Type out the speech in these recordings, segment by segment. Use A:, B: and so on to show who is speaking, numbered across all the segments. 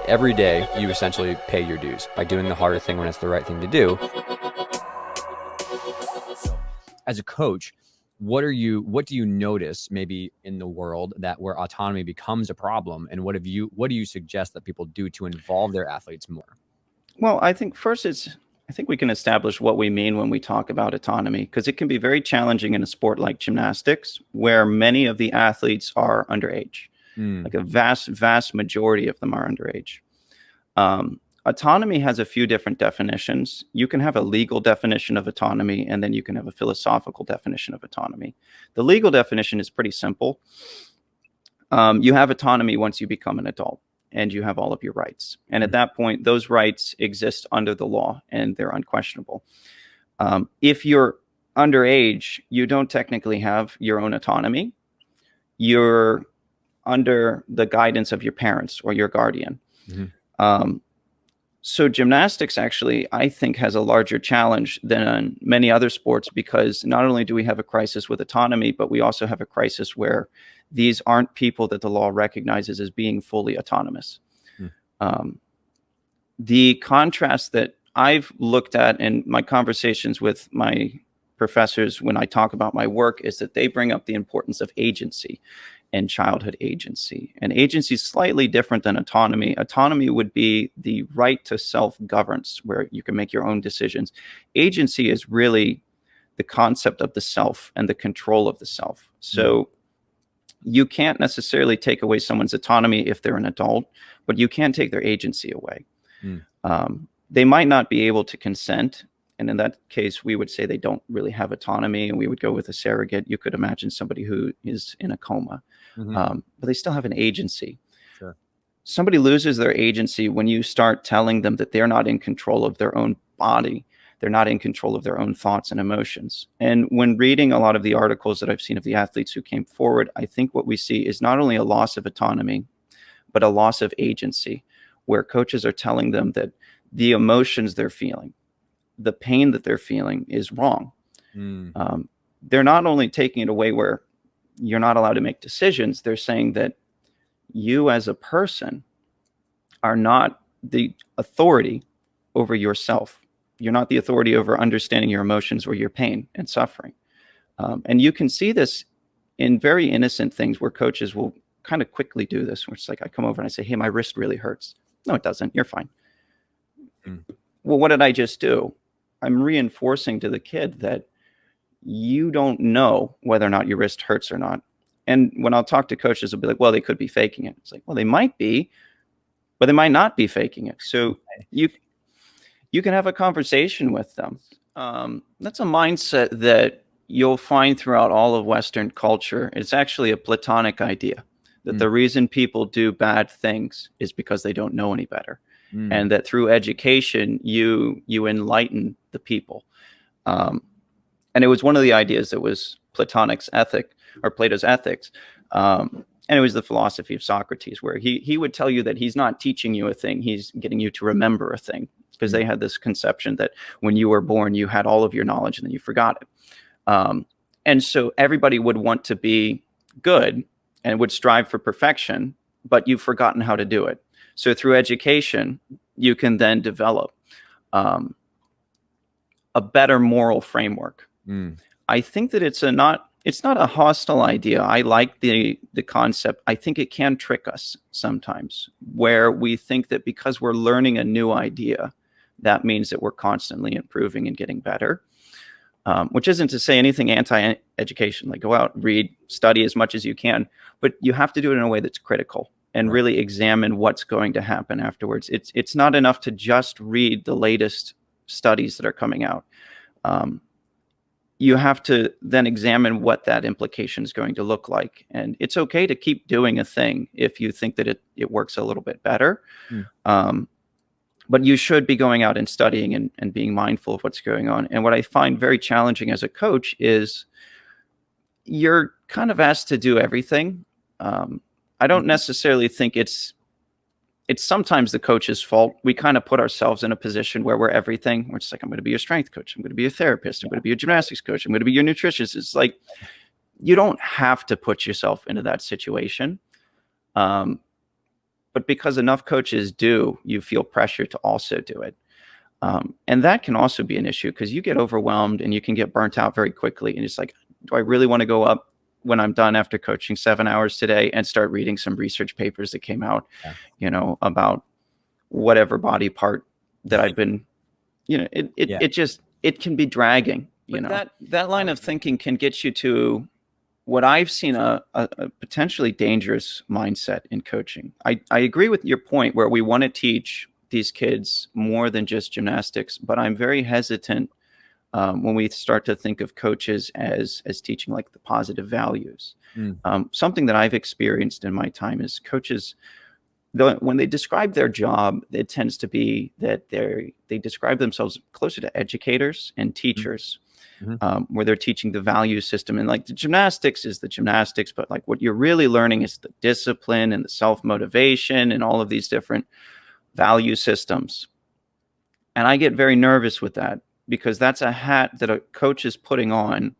A: Every day, you essentially pay your dues by doing the harder thing when it's the right thing to do. As a coach, what do you notice maybe in the world that where autonomy becomes a problem, and what do you suggest that people do to involve their athletes more?
B: Well, I think first I think we can establish what we mean when we talk about autonomy, because it can be very challenging in a sport like gymnastics, where many of the athletes are underage. Like a vast majority of them are underage. Autonomy has a few different definitions. You can have a legal definition of autonomy, and then you can have a philosophical definition of autonomy. The legal definition is pretty simple. You have autonomy once you become an adult and you have all of your rights. And at that point, those rights exist under the law and they're unquestionable. If you're underage, you don't technically have your own autonomy. You're under the guidance of your parents or your guardian. So gymnastics actually, I think, has a larger challenge than many other sports, because not only do we have a crisis with autonomy, but we also have a crisis where these aren't people that the law recognizes as being fully autonomous. The contrast that I've looked at in my conversations with my professors when I talk about my work is that they bring up the importance of agency and childhood agency. And agency is slightly different than autonomy. Autonomy would be the right to self-governance, where you can make your own decisions. Agency is really the concept of the self and the control of the self. So you can't necessarily take away someone's autonomy if they're an adult, but you can take their agency away. They might not be able to consent. And in that case, we would say they don't really have autonomy, and we would go with a surrogate. You could imagine somebody who is in a coma, but they still have an agency.
A: Sure.
B: Somebody loses their agency when you start telling them that they're not in control of their own body. They're not in control of their own thoughts and emotions. And when reading a lot of the articles that I've seen of the athletes who came forward, I think what we see is not only a loss of autonomy, but a loss of agency, where coaches are telling them that the emotions they're feeling, the pain that they're feeling, is wrong. They're not only taking it away where you're not allowed to make decisions, they're saying that you as a person are not the authority over yourself. You're not the authority over understanding your emotions or your pain and suffering. And you can see this in very innocent things where coaches will kind of quickly do this, where it's like, I come over and I say, hey, my wrist really hurts. No, it doesn't. You're fine. Well, what did I just do? I'm reinforcing to the kid that you don't know whether or not your wrist hurts or not. And when I'll talk to coaches, they'll be like, well, they could be faking it. It's like, well, they might be, but they might not be faking it. So you can have a conversation with them. That's a mindset that you'll find throughout all of Western culture. It's actually a Platonic idea that the reason people do bad things is because they don't know any better. And that through education, you enlighten the people. And it was one of the ideas that was Platonic's ethic, or Plato's ethics. And it was the philosophy of Socrates, where he would tell you that he's not teaching you a thing, he's getting you to remember a thing. Because they had this conception that when you were born, you had all of your knowledge and then you forgot it. And so everybody would want to be good and would strive for perfection, but you've forgotten how to do it. So through education, you can then develop a better moral framework. I think that it's not a hostile idea. I like the concept. I think it can trick us sometimes, where we think that because we're learning a new idea, that means that we're constantly improving and getting better. Which isn't to say anything anti-education, like go out, read, study as much as you can, but you have to do it in a way that's critical and really examine what's going to happen afterwards. It's not enough to just read the latest studies that are coming out. You have to then examine what that implication is going to look like. And it's okay to keep doing a thing if you think that it works a little bit better. But you should be going out and studying and being mindful of what's going on. And what I find very challenging as a coach is you're kind of asked to do everything. I don't necessarily think it's sometimes the coach's fault. We kind of put ourselves in a position where we're everything. We're just like, I'm going to be your strength coach. I'm going to be a therapist. I'm going to be a gymnastics coach. I'm going to be your nutritionist. It's like, you don't have to put yourself into that situation. but because enough coaches do, you feel pressure to also do it. And that can also be an issue because you get overwhelmed and you can get burnt out very quickly. And it's like, do I really want to go up when I'm done after coaching 7 hours today and start reading some research papers that came out, about whatever body part that I've been, it can be dragging, that line of thinking can get you to what I've seen a potentially dangerous mindset in coaching. I agree with your point where we want to teach these kids more than just gymnastics, but I'm very hesitant when we start to think of coaches as teaching like the positive values. Something that I've experienced in my time is coaches, when they describe their job, it tends to be that they describe themselves closer to educators and teachers. Where they're teaching the value system, and like the gymnastics is the gymnastics, but like what you're really learning is the discipline and the self-motivation and all of these different value systems. And I get very nervous with that because that's a hat that a coach is putting on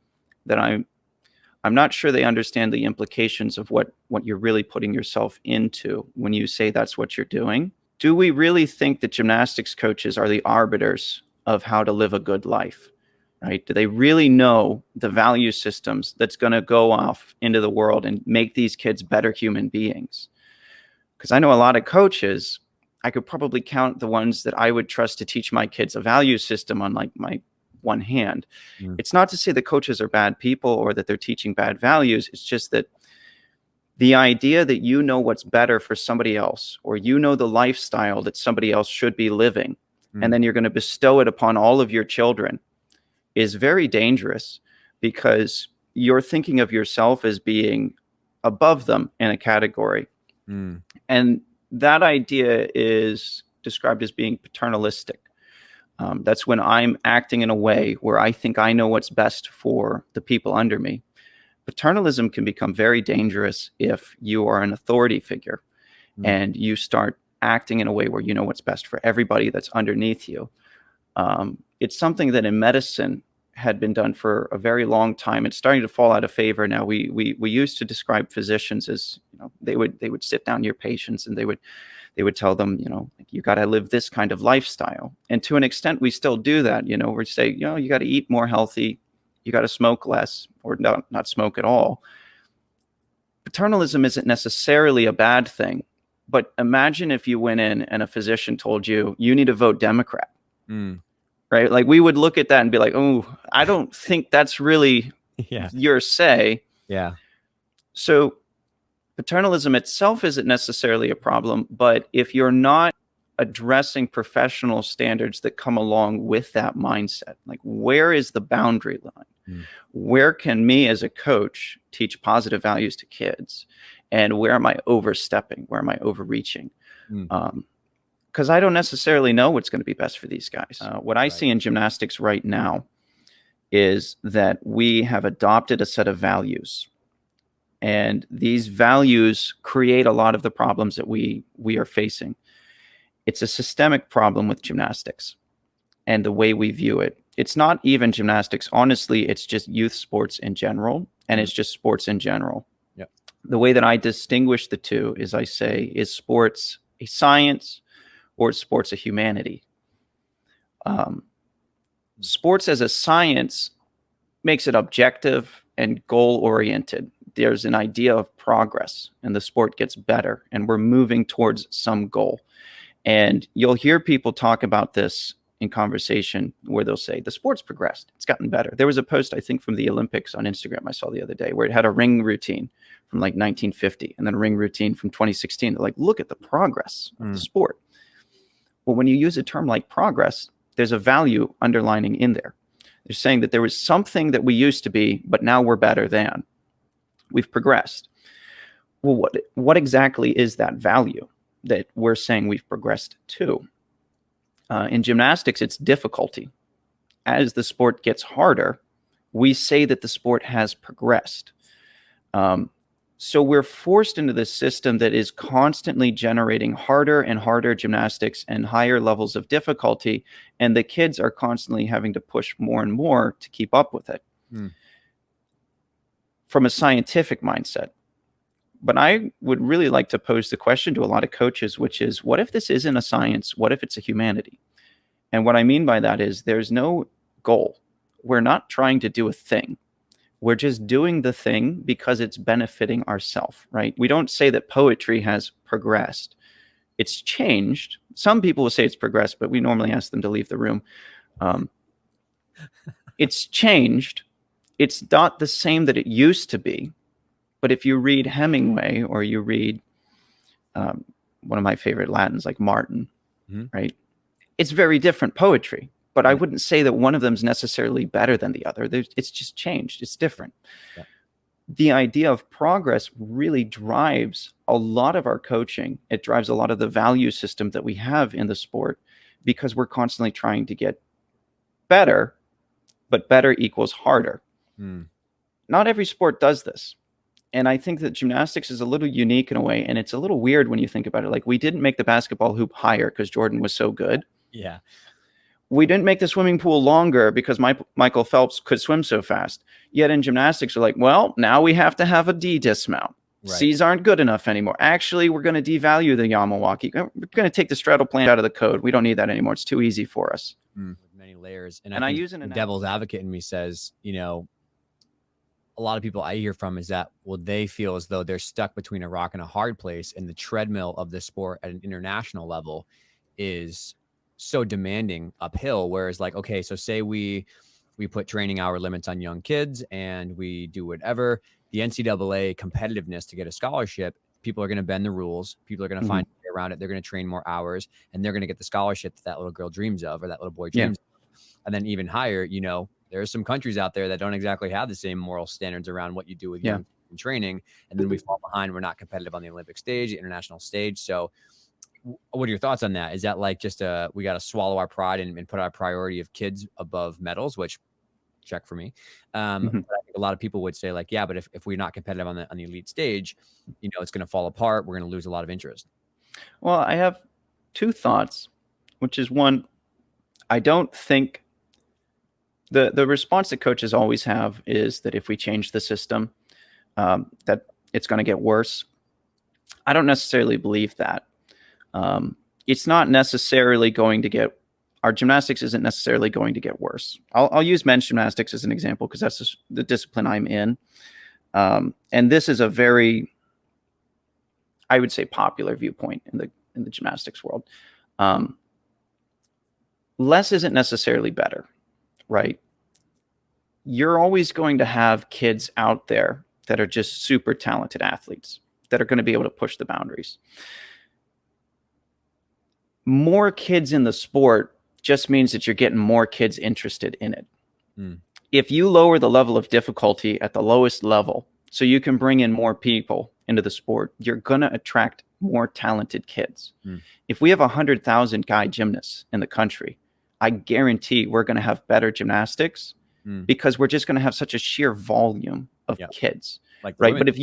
B: that I'm not sure they understand the implications of what you're really putting yourself into when you say that's what you're doing. Do we really think that gymnastics coaches are the arbiters of how to live a good life? Right? Do they really know the value systems that's going to go off into the world and make these kids better human beings? Because I know a lot of coaches, I could probably count the ones that I would trust to teach my kids a value system on like my one hand. It's not to say that coaches are bad people or that they're teaching bad values. It's just that the idea that you know what's better for somebody else, or you know the lifestyle that somebody else should be living, and then you're going to bestow it upon all of your children is very dangerous because you're thinking of yourself as being above them in a category. And that idea is described as being paternalistic. That's when I'm acting in a way where I think I know what's best for the people under me. Paternalism can become very dangerous if you are an authority figure and you start acting in a way where you know what's best for everybody that's underneath you. It's something that in medicine had been done for a very long time. It's starting to fall out of favor now. We used to describe physicians as, they would sit down your patients and they would tell them, like, you got to live this kind of lifestyle. And to an extent, we still do that. We say, you got to eat more healthy, you got to smoke less, or not smoke at all. Paternalism isn't necessarily a bad thing, but imagine if you went in and a physician told you, you need to vote Democrat. Right? Like we would look at that and be like, oh, I don't think that's really your say. So paternalism itself isn't necessarily a problem, but if you're not addressing professional standards that come along with that mindset, like where is the boundary line? Where can me as a coach teach positive values to kids? And where am I overstepping? Where am I overreaching? Because I don't necessarily know what's going to be best for these guys. What I see in gymnastics right now is that we have adopted a set of values. And these values create a lot of the problems that we are facing. It's a systemic problem with gymnastics and the way we view it. It's not even gymnastics. Honestly, it's just youth sports in general, and it's just sports in general. The way that I distinguish the two is I say, is sports a science or sports a humanity? Sports as a science makes it objective and goal-oriented. There's an idea of progress, and the sport gets better, and we're moving towards some goal. And you'll hear people talk about this in conversation where they'll say, the sport's progressed, it's gotten better. There was a post, I think, from the Olympics on Instagram I saw the other day where it had a ring routine from like 1950 and then a ring routine from 2016. They're like, look at the progress of the sport. Well, when you use a term like progress, there's a value underlining in there. They're saying that there was something that we used to be, but now we're better than. We've progressed. Well, what exactly is that value that we're saying we've progressed to? In gymnastics, it's difficulty. As the sport gets harder, we say that the sport has progressed. So we're forced into this system that is constantly generating harder and harder gymnastics and higher levels of difficulty, and the kids are constantly having to push more and more to keep up with it. From a scientific mindset, But I would really like to pose the question to a lot of coaches, which is, what if this isn't a science? What if it's a humanity? And what I mean by that is there's no goal. We're not trying to do a thing. We're just doing the thing because it's benefiting ourselves, right? We don't say that poetry has progressed. It's changed. Some people will say it's progressed, but we normally ask them to leave the room. It's changed. It's not the same that it used to be. But if you read Hemingway or you read one of my favorite Latins like Martin, right? It's very different poetry. But I wouldn't say that one of them is necessarily better than the other. It's just changed. It's different. Yeah. The idea of progress really drives a lot of our coaching. It drives a lot of the value system that we have in the sport because we're constantly trying to get better, but better equals harder. Not every sport does this. And I think that gymnastics is a little unique in a way, and it's a little weird when you think about it. Like, we didn't make the basketball hoop higher because Jordan was so good.
A: Yeah.
B: We didn't make the swimming pool longer because Michael Phelps could swim so fast. Yet in gymnastics, we're like, well, now we have to have a D dismount. Right. C's aren't good enough anymore. Actually, we're going to devalue the Yamawaki. We're going to take the straddle plant out of the code. We don't need that anymore. It's too easy for us.
A: With many layers. And I use the devil's advocate in me says, you know, a lot of people I hear from is that, well, they feel as though they're stuck between a rock and a hard place, and the treadmill of the sport at an international level is so demanding uphill. Whereas, like, okay, so say we put training hour limits on young kids and we do whatever, the NCAA competitiveness to get a scholarship, people are going to bend the rules. People are going to find a way around it. They're going to train more hours, and they're going to get the scholarship that little girl dreams of, or that little boy dreams of. And then even higher, you know, there's some countries out there that don't exactly have the same moral standards around what you do with young training. And then we fall behind. We're not competitive on the Olympic stage, the international stage. So what are your thoughts on that? Is that like just we got to swallow our pride and put our priority of kids above medals, which check for me. But I think a lot of people would say, like, yeah, but if we're not competitive on the elite stage, you know, it's going to fall apart. We're going to lose a lot of interest.
B: Well, I have two thoughts, which is one, I don't think the response that coaches always have is that if we change the system, that it's going to get worse. I don't necessarily believe that. It's not necessarily going to get, our gymnastics isn't necessarily going to get worse. I'll use men's gymnastics as an example because that's the discipline I'm in. And this is a very, I would say, popular viewpoint in the gymnastics world. Less isn't necessarily better, right? You're always going to have kids out there that are just super talented athletes that are going to be able to push the boundaries. More kids in the sport just means that you're getting more kids interested in it. If you lower the level of difficulty at the lowest level so you can bring in more people into the sport, you're going to attract more talented kids. If we have 100,000 guy gymnasts in the country, I guarantee we're going to have better gymnastics because we're just going to have such a sheer volume of kids, like, right? Women. But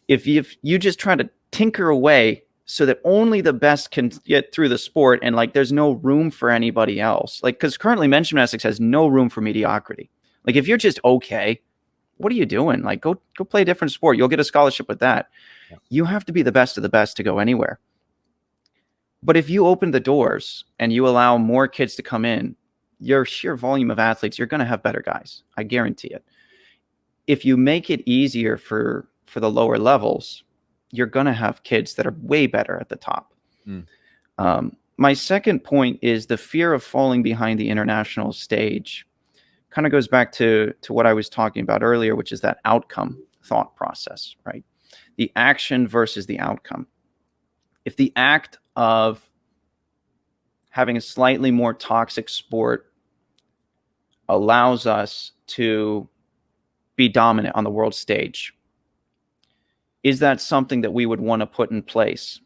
B: if you just try to tinker away so that only the best can get through the sport, and like there's no room for anybody else, like, because currently men's gymnastics has no room for mediocrity. Like, if you're just okay, what are you doing? Like, go play a different sport. You'll get a scholarship with that. You have to be the best of the best to go anywhere. But if you open the doors and you allow more kids to come in, your sheer volume of athletes, you're going to have better guys. I guarantee it. If you make it easier for the lower levels, you're going to have kids that are way better at the top. My second point is the fear of falling behind the international stage kind of goes back to what I was talking about earlier, which is that outcome thought process, right? The action versus the outcome. If the act of having a slightly more toxic sport allows us to be dominant on the world stage, is that something that we would want to put in place?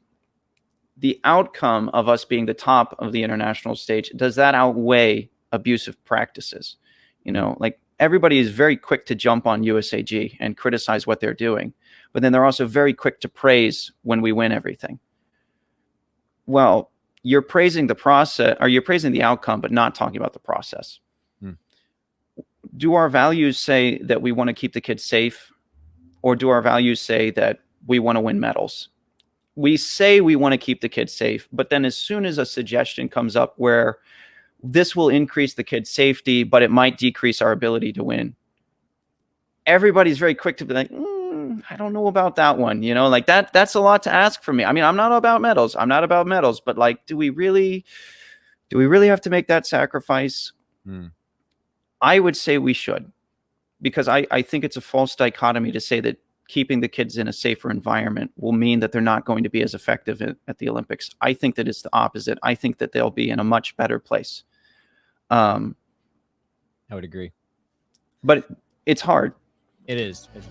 B: The outcome of us being the top of the international stage, does that outweigh abusive practices? You know, like, everybody is very quick to jump on USAG and criticize what they're doing, but then they're also very quick to praise when we win everything. Well, you're praising the process, or you're praising the outcome, but not talking about the process. Do our values say that we want to keep the kids safe? Or do our values say that we want to win medals. We say we want to keep the kids safe, but then as soon as a suggestion comes up where this will increase the kids' safety, but it might decrease our ability to win, everybody's very quick to be like, I don't know about that one. You know, like that's a lot to ask from me. I mean, I'm not about medals. But like, do we really have to make that sacrifice? I would say we should, because I think it's a false dichotomy to say that keeping the kids in a safer environment will mean that they're not going to be as effective at the Olympics. I think that it's the opposite. I think that they'll be in a much better place.
A: I would agree.
B: But it's hard.
A: It is. It's